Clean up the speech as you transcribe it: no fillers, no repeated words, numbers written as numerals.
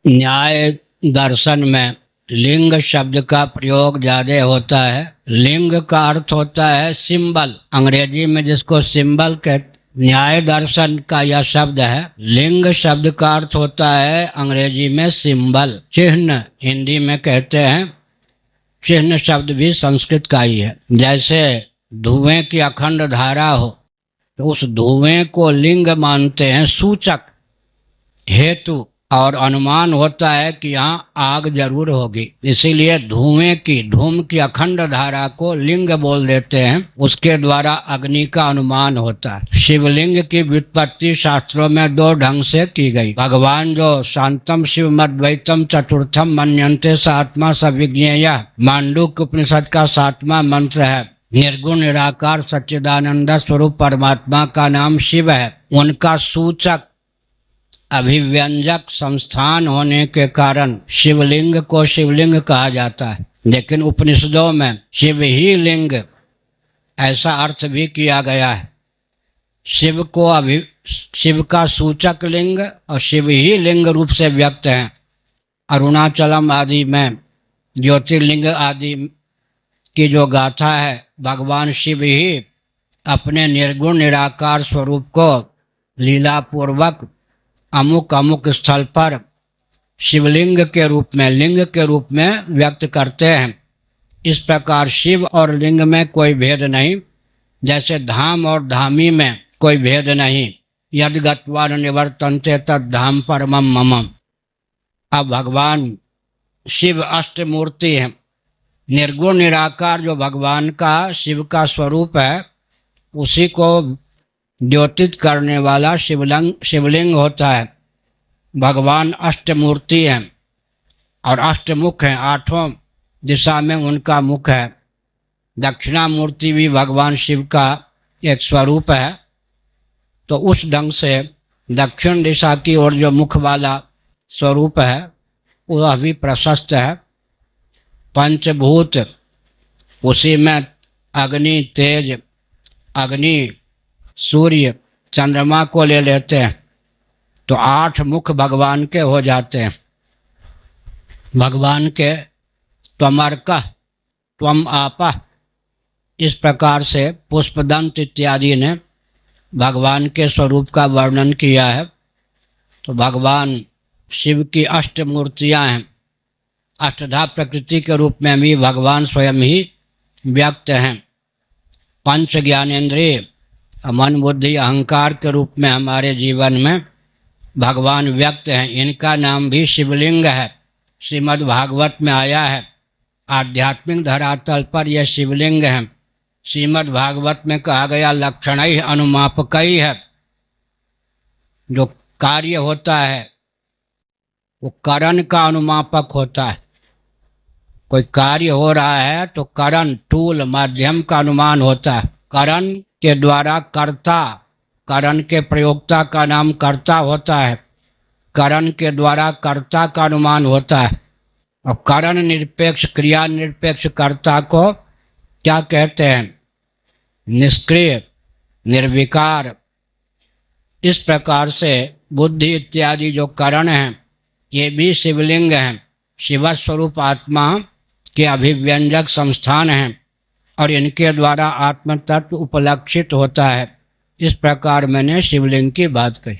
न्याय दर्शन में लिंग शब्द का प्रयोग ज्यादा होता है। लिंग का अर्थ होता है सिंबल, अंग्रेजी में जिसको सिंबल कहते। न्याय दर्शन का यह शब्द है। लिंग शब्द का अर्थ होता है अंग्रेजी में सिंबल, चिन्ह हिंदी में कहते हैं। चिन्ह शब्द भी संस्कृत का ही है। जैसे धुएं की अखंड धारा हो तो उस धुएं को लिंग मानते हैं, सूचक, हेतु, और अनुमान होता है कि यहाँ आग जरूर होगी, इसीलिए धूम की अखंड धारा को लिंग बोल देते हैं। उसके द्वारा अग्नि का अनुमान होता है। शिवलिंग की व्युत्पत्ति शास्त्रों में दो ढंग से की गई। भगवान जो शांतम शिवमद्वैतम चतुर्थम मन्यन्ते स आत्मा स विज्ञेयः मांडूक्य उपनिषद का 7वां मंत्र है। निर्गुण निराकार सच्चिदानंद स्वरूप परमात्मा का नाम शिव है। उनका सूचक अभिव्यंजक संस्थान होने के कारण शिवलिंग को शिवलिंग कहा जाता है। लेकिन उपनिषदों में शिव ही लिंग ऐसा अर्थ भी किया गया है। शिव का सूचक लिंग और शिव ही लिंग रूप से व्यक्त हैं। अरुणाचलम आदि में ज्योतिर्लिंग आदि की जो गाथा है, भगवान शिव ही अपने निर्गुण निराकार स्वरूप को लीलापूर्वक अमुक अमुक स्थल पर शिवलिंग के रूप में, लिंग के रूप में व्यक्त करते हैं। इस प्रकार शिव और लिंग में कोई भेद नहीं, जैसे धाम और धामी में कोई भेद नहीं। यद गत्वा न निवर्तन्ते तद धाम परमम मम। अब भगवान शिव अष्टमूर्ति हैं। निर्गुण निराकार जो भगवान का, शिव का स्वरूप है, उसी को द्योतित करने वाला शिवलिंग होता है। भगवान अष्टमूर्ति हैं और अष्टमुख हैं, 8 दिशा में उनका मुख है। दक्षिणामूर्ति भी भगवान शिव का एक स्वरूप है। तो उस ढंग से दक्षिण दिशा की ओर जो मुख वाला स्वरूप है वह भी प्रशस्त है। पंचभूत, उसी में अग्नि, तेज, अग्नि, सूर्य, चंद्रमा को ले लेते हैं तो 8 मुख भगवान के हो जाते हैं। भगवान के त्वमर्कः त्वम आपः, इस प्रकार से पुष्पदंत इत्यादि ने भगवान के स्वरूप का वर्णन किया है। तो भगवान शिव की अष्टमूर्तियाँ हैं। अष्टधा प्रकृति के रूप में भी भगवान स्वयं ही व्यक्त हैं। पंच ज्ञानेंद्रिय, मन, बुद्धि, अहंकार के रूप में हमारे जीवन में भगवान व्यक्त हैं। इनका नाम भी शिवलिंग है। श्रीमद् भागवत में आया है। आध्यात्मिक धरातल पर यह शिवलिंग है। श्रीमद् भागवत में कहा गया लक्षणै अनुमापकै है। जो कार्य होता है वो करण का अनुमापक होता है। कोई कार्य हो रहा है तो करण, टूल, माध्यम का अनुमान होता है। करण के द्वारा कर्ता, करण के प्रयोक्ता का नाम कर्ता होता है। करण के द्वारा कर्ता का अनुमान होता है। और करण निरपेक्ष, क्रिया निरपेक्ष कर्ता को क्या कहते हैं? निष्क्रिय, निर्विकार। इस प्रकार से बुद्धि इत्यादि जो करण हैं ये भी शिवलिंग हैं। शिवस्वरूप आत्मा के अभिव्यंजक संस्थान हैं और इनके द्वारा आत्म तत्व उपलक्षित होता है। इस प्रकार मैंने शिवलिंग की बात कही।